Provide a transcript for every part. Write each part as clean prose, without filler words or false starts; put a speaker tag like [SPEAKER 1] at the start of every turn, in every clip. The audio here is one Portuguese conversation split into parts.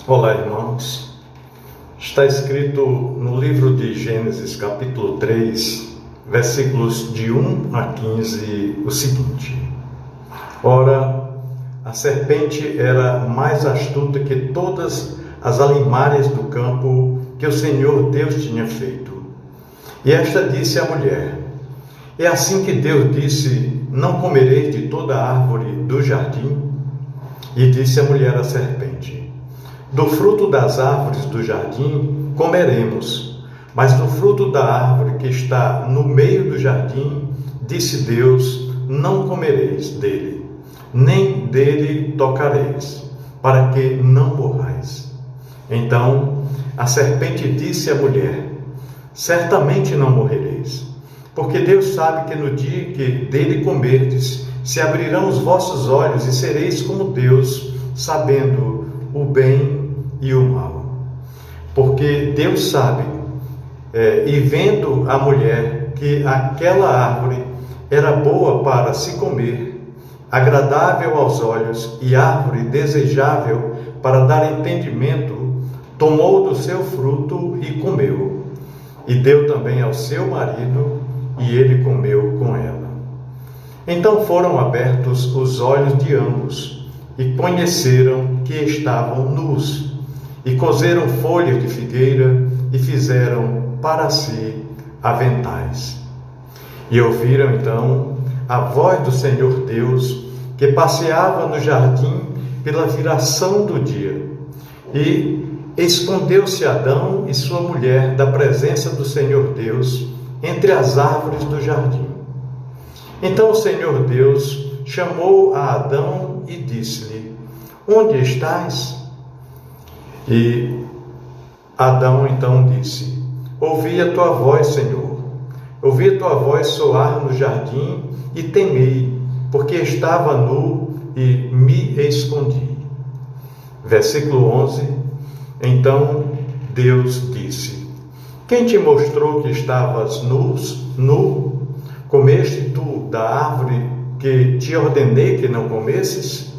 [SPEAKER 1] Olá, irmãos. Está escrito no livro de Gênesis, capítulo 3, versículos de 1 a 15, o seguinte: Ora, a serpente era mais astuta que todas as alimárias do campo que o Senhor Deus tinha feito. E esta disse à mulher: É assim que Deus disse: Não comereis de toda a árvore do jardim? E disse a mulher à serpente: Do fruto das árvores do jardim comeremos, mas do fruto da árvore que está no meio do jardim, disse Deus: Não comereis dele, nem dele tocareis, para que não morrais. Então a serpente disse à mulher: Certamente não morrereis, porque Deus sabe que no dia que dele comerdes, se abrirão os vossos olhos e sereis como Deus, sabendo o bem e o mal. Porque Deus sabe, e vendo a mulher que aquela árvore era boa para se comer, agradável aos olhos e árvore desejável para dar entendimento, tomou do seu fruto e comeu, e deu também ao seu marido, e ele comeu com ela. Então foram abertos os olhos de ambos, e conheceram que estavam nus, e coseram folhas de figueira, e fizeram para si aventais. E ouviram então a voz do Senhor Deus, que passeava no jardim pela viração do dia. E escondeu-se Adão e sua mulher da presença do Senhor Deus entre as árvores do jardim. Então o Senhor Deus chamou a Adão e disse-lhe: Onde estás? E Adão então disse: Ouvi a tua voz, Senhor. Ouvi a tua voz soar no jardim e temei, porque estava nu e me escondi. Versículo 11. Então Deus disse: Quem te mostrou que estavas nu? Comeste tu da árvore que te ordenei que não comesses?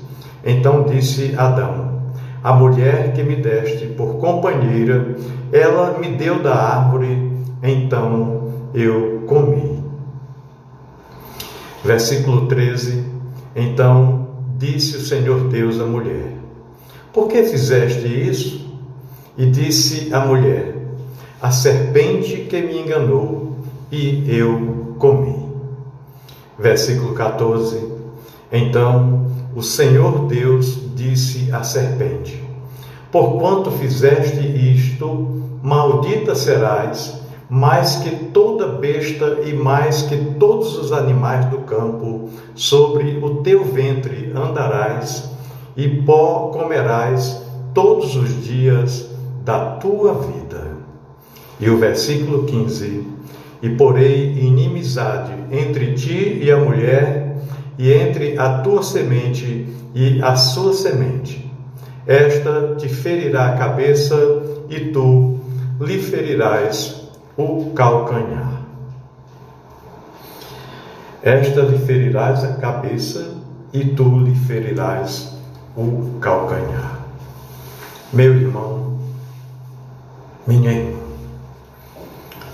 [SPEAKER 1] Então disse Adão: A mulher que me deste por companheira, ela me deu da árvore, então eu comi. Versículo 13. Então disse o Senhor Deus à mulher: Por que fizeste isso? E disse a mulher: A serpente que me enganou, e eu comi. Versículo 14. Então o Senhor Deus disse à serpente: Porquanto fizeste isto, maldita serás, mais que toda besta e mais que todos os animais do campo. Sobre o teu ventre andarás, e pó comerás todos os dias da tua vida. E o versículo 15: E porei inimizade entre ti e a mulher, e entre a tua semente e a sua semente. Esta te ferirá a cabeça, e tu lhe ferirás o calcanhar. Esta lhe ferirás a cabeça, e tu lhe ferirás o calcanhar. Meu irmão, minha irmã,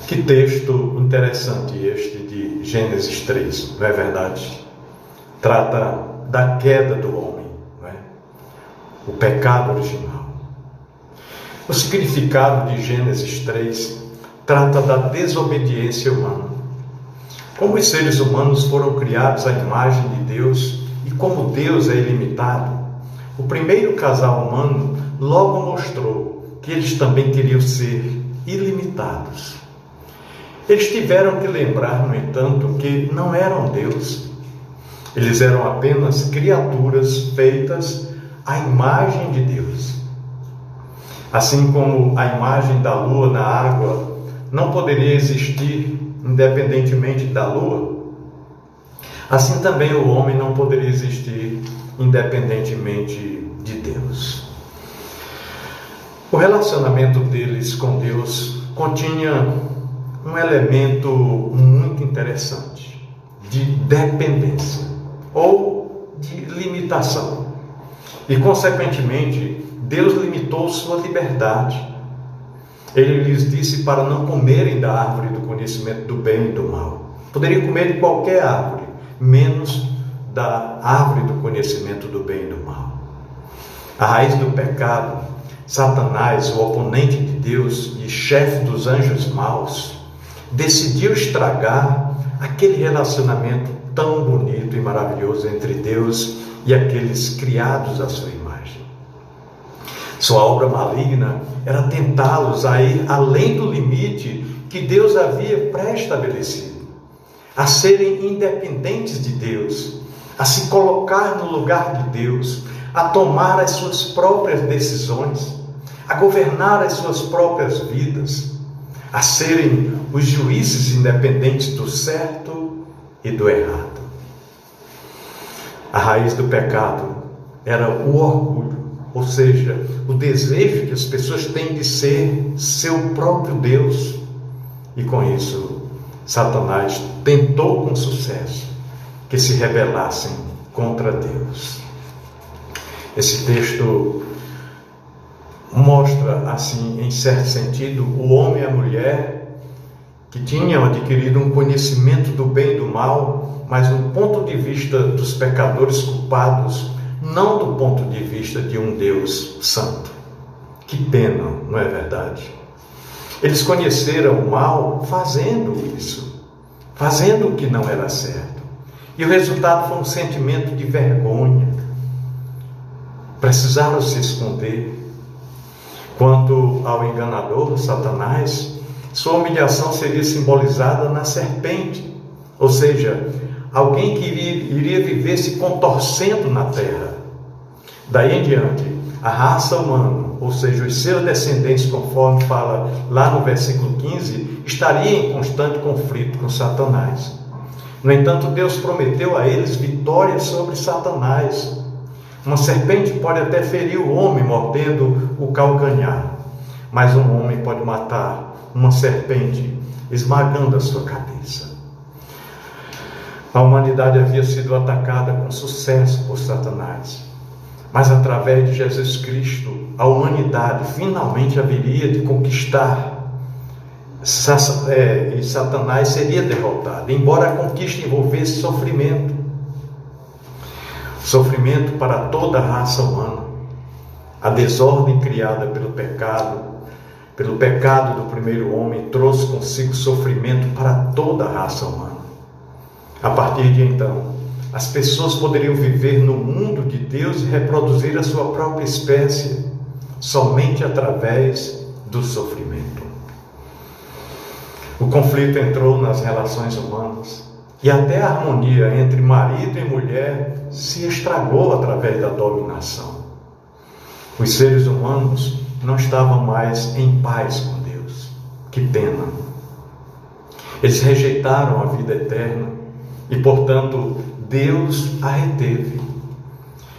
[SPEAKER 1] que texto interessante este de Gênesis 3, não é verdade? Trata da queda do homem, não é? O pecado original. O significado de Gênesis 3 trata da desobediência humana. Como os seres humanos foram criados à imagem de Deus e como Deus é ilimitado, o primeiro casal humano logo mostrou que eles também queriam ser ilimitados. Eles tiveram que lembrar, no entanto, que não eram Deus. Eles eram apenas criaturas feitas à imagem de Deus. Assim como a imagem da lua na água não poderia existir independentemente da lua, assim também o homem não poderia existir independentemente de Deus. O relacionamento deles com Deus continha um elemento muito interessante de dependência ou de limitação. E, consequentemente, Deus limitou sua liberdade. Ele lhes disse para não comerem da árvore do conhecimento do bem e do mal. Poderiam comer de qualquer árvore, menos da árvore do conhecimento do bem e do mal. A raiz do pecado, Satanás, o oponente de Deus e chefe dos anjos maus, decidiu estragar aquele relacionamento tão bonito e maravilhoso entre Deus e aqueles criados à sua imagem. Sua obra maligna era tentá-los a ir além do limite que Deus havia pré-estabelecido, a serem independentes de Deus, a se colocar no lugar de Deus, a tomar as suas próprias decisões, a governar as suas próprias vidas, a serem os juízes independentes do certo e do errado. A raiz do pecado era o orgulho, ou seja, o desejo que as pessoas têm de ser seu próprio Deus. E com isso, Satanás tentou com sucesso que se rebelassem contra Deus. Esse texto mostra, assim, em certo sentido, o homem e a mulher que tinham adquirido um conhecimento do bem e do mal, mas do ponto de vista dos pecadores culpados, não do ponto de vista de um Deus santo. Que pena, não é verdade? Eles conheceram o mal fazendo isso, fazendo o que não era certo. E o resultado foi um sentimento de vergonha. Precisaram se esconder. Quanto ao enganador, Satanás, sua humilhação seria simbolizada na serpente, ou seja, alguém que iria viver se contorcendo na terra. Daí em diante, a raça humana, ou seja, os seus descendentes, conforme fala lá no versículo 15, estaria em constante conflito com Satanás. No entanto, Deus prometeu a eles vitória sobre Satanás. Uma serpente pode até ferir o homem mordendo o calcanhar, mas um homem pode matar uma serpente esmagando a sua cabeça. A humanidade havia sido atacada com sucesso por Satanás, mas através de Jesus Cristo, a humanidade finalmente haveria de conquistar, e Satanás seria derrotado, embora a conquista envolvesse sofrimento. Sofrimento para toda a raça humana. A desordem criada pelo pecado do primeiro homem, trouxe consigo sofrimento para toda a raça humana. A partir de então, as pessoas poderiam viver no mundo de Deus e reproduzir a sua própria espécie somente através do sofrimento. O conflito entrou nas relações humanas e até a harmonia entre marido e mulher se estragou através da dominação. Os seres humanos não estavam mais em paz com Deus. Que pena! Eles rejeitaram a vida eterna e, portanto, Deus a reteve.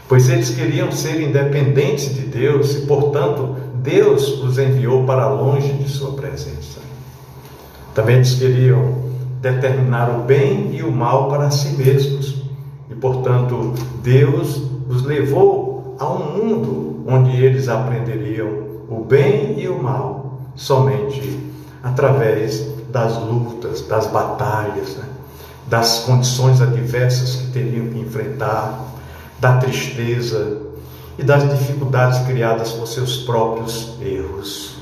[SPEAKER 1] Pois eles queriam ser independentes de Deus e, portanto, Deus os enviou para longe de sua presença. Também eles queriam determinar o bem e o mal para si mesmos. E, portanto, Deus os levou a um mundo onde eles aprenderiam o bem e o mal somente através das lutas, das batalhas, das condições adversas que teriam que enfrentar, da tristeza e das dificuldades criadas por seus próprios erros.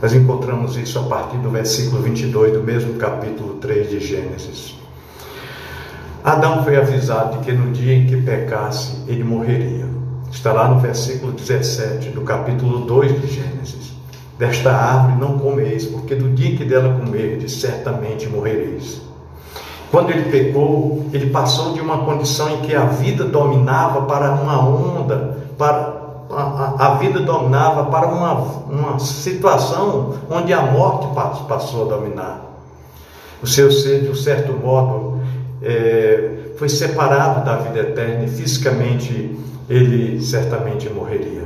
[SPEAKER 1] Nós encontramos isso a partir do versículo 22 do mesmo capítulo 3 de Gênesis. Adão foi avisado de que no dia em que pecasse, ele morreria. Está lá no versículo 17 do capítulo 2 de Gênesis. Desta árvore não comeis, porque do dia em que dela comerdes, certamente morrereis. Quando ele pecou, ele passou de uma condição em que a vida dominava para uma onda, a vida dominava para uma situação onde a morte passou a dominar. O seu ser, de um certo modo, foi separado da vida eterna e fisicamente ele certamente morreria.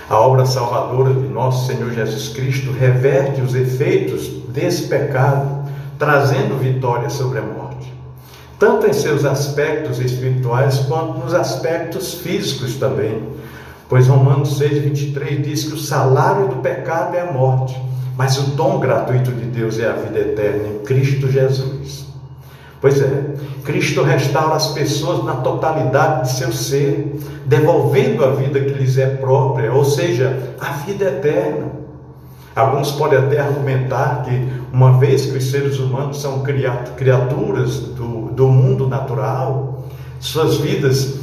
[SPEAKER 1] A obra salvadora de nosso Senhor Jesus Cristo reverte os efeitos desse pecado, trazendo vitória sobre a morte, tanto em seus aspectos espirituais quanto nos aspectos físicos também, Pois Romanos 6:23 diz que o salário do pecado é a morte, mas o dom gratuito de Deus é a vida eterna em Cristo Jesus. Pois é, Cristo restaura as pessoas na totalidade de seu ser, devolvendo a vida que lhes é própria, ou seja, a vida eterna. Alguns podem até argumentar que, uma vez que os seres humanos são criaturas do mundo natural, suas vidas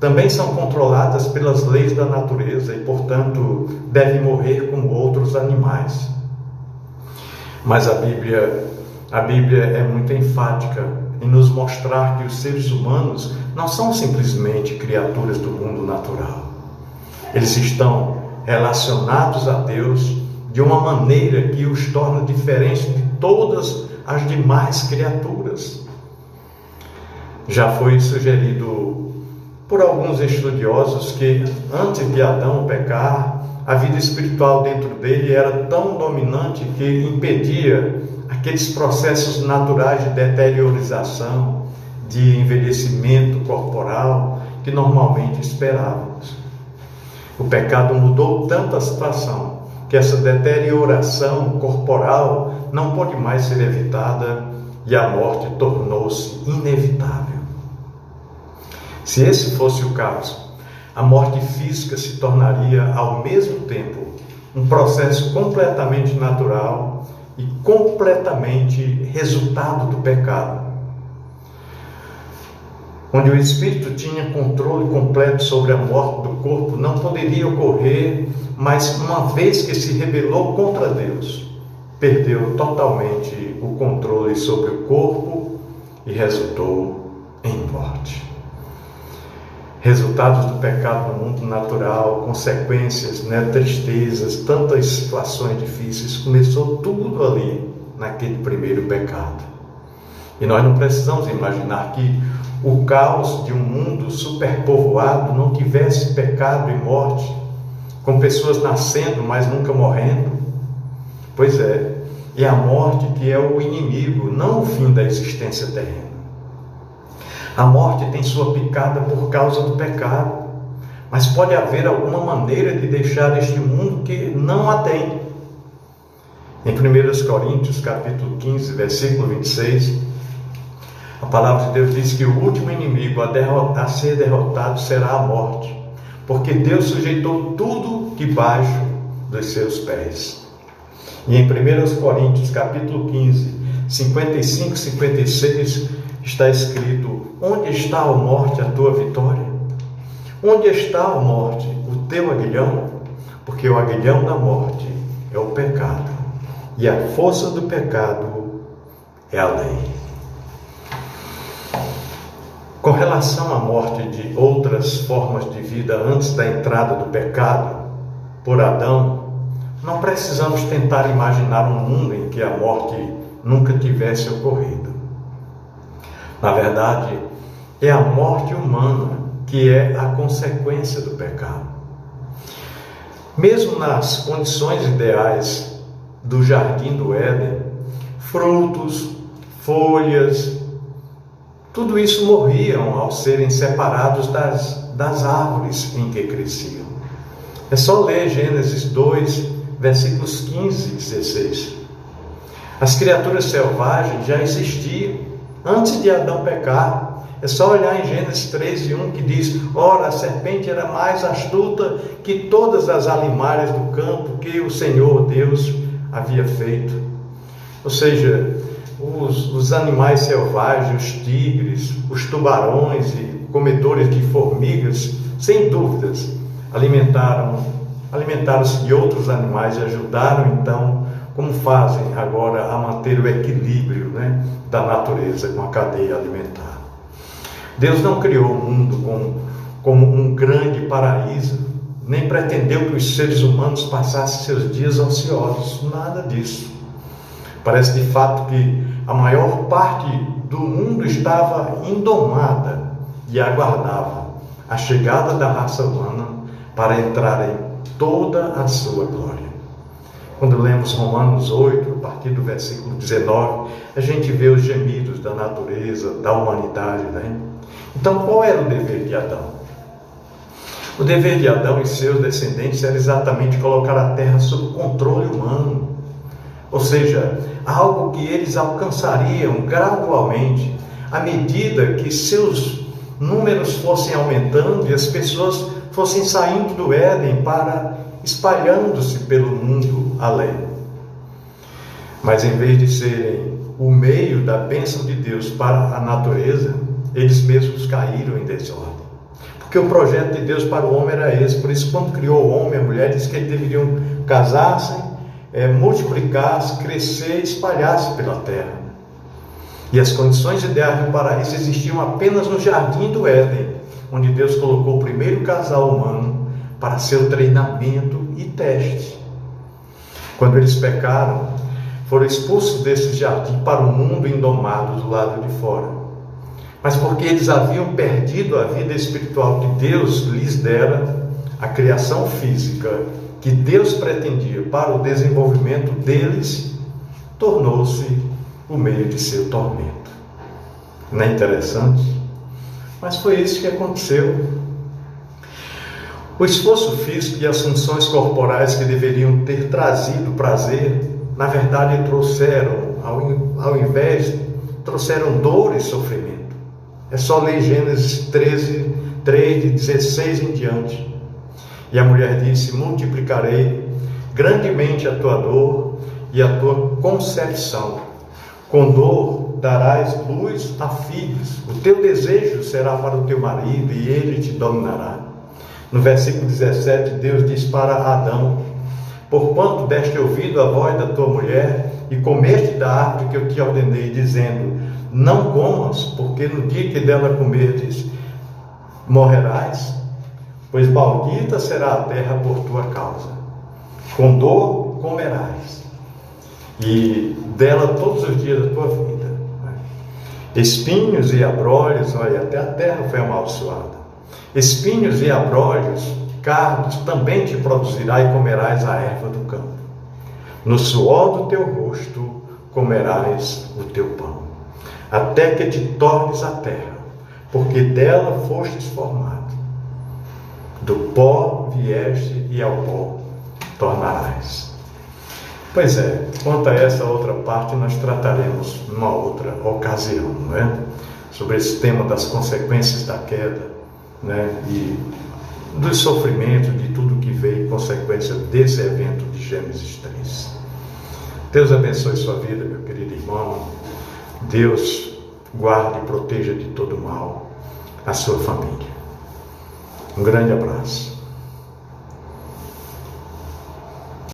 [SPEAKER 1] também são controladas pelas leis da natureza e, portanto, devem morrer como outros animais. Mas a Bíblia é muito enfática em nos mostrar que os seres humanos não são simplesmente criaturas do mundo natural. Eles estão relacionados a Deus de uma maneira que os torna diferentes de todas as demais criaturas. Já foi sugerido por alguns estudiosos que antes de Adão pecar, a vida espiritual dentro dele era tão dominante que impedia aqueles processos naturais de deteriorização, de envelhecimento corporal que normalmente esperávamos. O pecado mudou tanto a situação que essa deterioração corporal não pode mais ser evitada e a morte tornou-se inevitável. Se esse fosse o caso, a morte física se tornaria ao mesmo tempo um processo completamente natural e completamente resultado do pecado, onde o espírito tinha controle completo sobre a morte do corpo, não poderia ocorrer, mas uma vez que se rebelou contra Deus, perdeu totalmente o controle sobre o corpo e resultou em morte. Resultados do pecado no mundo natural, consequências, tristezas, tantas situações difíceis, começou tudo ali, naquele primeiro pecado. E nós não precisamos imaginar que o caos de um mundo superpovoado não tivesse pecado e morte, com pessoas nascendo, mas nunca morrendo. Pois é a morte que é o inimigo, não o fim da existência terrena. A morte tem sua picada por causa do pecado, mas pode haver alguma maneira de deixar este mundo que não a tem. Em 1 Coríntios, capítulo 15, versículo 26, a palavra de Deus diz que o último inimigo a ser derrotado será a morte, porque Deus sujeitou tudo debaixo dos seus pés. E em 1 Coríntios, capítulo 15, 55 e 56, está escrito: onde está, ó morte, a tua vitória? Onde está, ó morte, o teu aguilhão? Porque o aguilhão da morte é o pecado, e a força do pecado é a lei. Com relação à morte de outras formas de vida antes da entrada do pecado por Adão, não precisamos tentar imaginar um mundo em que a morte nunca tivesse ocorrido. Na verdade, é a morte humana que é a consequência do pecado. Mesmo nas condições ideais do jardim do Éden, frutos, folhas, tudo isso morriam ao serem separados das árvores em que cresciam. É só ler Gênesis 2, versículos 15 e 16. As criaturas selvagens já existiam antes de Adão pecar. É só olhar em Gênesis 13:1 que diz: ora, a serpente era mais astuta que todas as alimárias do campo que o Senhor Deus havia feito. Ou seja, os animais selvagens, os tigres, os tubarões e comedores de formigas, sem dúvidas, alimentaram-se de outros animais e ajudaram então, como fazem agora, a manter o equilíbrio da natureza com a cadeia alimentar. Deus não criou o mundo como um grande paraíso, nem pretendeu que os seres humanos passassem seus dias ociosos, nada disso. Parece de fato que a maior parte do mundo estava indomada e aguardava a chegada da raça humana para entrar em toda a sua glória. Quando lemos Romanos 8, a partir do versículo 19, a gente vê os gemidos da natureza, da humanidade, Então, qual era o dever de Adão? O dever de Adão e seus descendentes era exatamente colocar a terra sob controle humano, ou seja, algo que eles alcançariam gradualmente à medida que seus números fossem aumentando e as pessoas fossem saindo do Éden para espalhando-se pelo mundo além. Mas em vez de serem o meio da bênção de Deus para a natureza, eles mesmos caíram em desordem. Porque o projeto de Deus para o homem era esse. Por isso, quando criou o homem e a mulher, disse que eles deveriam casar-se, multiplicar-se, crescer e espalhar-se pela terra. E as condições ideais do paraíso existiam apenas no jardim do Éden, onde Deus colocou o primeiro casal humano para seu treinamento e teste. Quando eles pecaram, foram expulsos desse jardim para o mundo indomado do lado de fora. Mas porque eles haviam perdido a vida espiritual que Deus lhes dera, a criação física que Deus pretendia para o desenvolvimento deles, tornou-se o meio de seu tormento. Não é interessante? Mas foi isso que aconteceu. O esforço físico e as funções corporais que deveriam ter trazido prazer, na verdade trouxeram, ao invés, trouxeram dor e sofrimento. É só ler Gênesis 13, 3, de 16 em diante. E a mulher disse: multiplicarei grandemente a tua dor e a tua concepção. Com dor darás luz a filhos. O teu desejo será para o teu marido e ele te dominará. No versículo 17, Deus diz para Adão: porquanto deste ouvido a voz da tua mulher e comeste da árvore que eu te ordenei, dizendo: não comas, porque no dia que dela comerdes, morrerás, pois maldita será a terra por tua causa. Com dor comerás, e dela todos os dias da tua vida. Espinhos e abrolhos, olha, até a terra foi amaldiçoada. Espinhos e abrolhos, cardos, também te produzirá e comerás a erva do campo. No suor do teu rosto comerás o teu pão, até que te tornes a terra, porque dela fostes formado. Do pó vieste e ao pó tornarás. Pois é, quanto a essa outra parte nós trataremos numa outra ocasião, não é? Sobre esse tema das consequências da queda, né? E dos sofrimentos, de tudo que veio em consequência desse evento de Gênesis 3. Deus abençoe sua vida, meu querido irmão. Deus guarde e proteja de todo mal a sua família. Um grande abraço.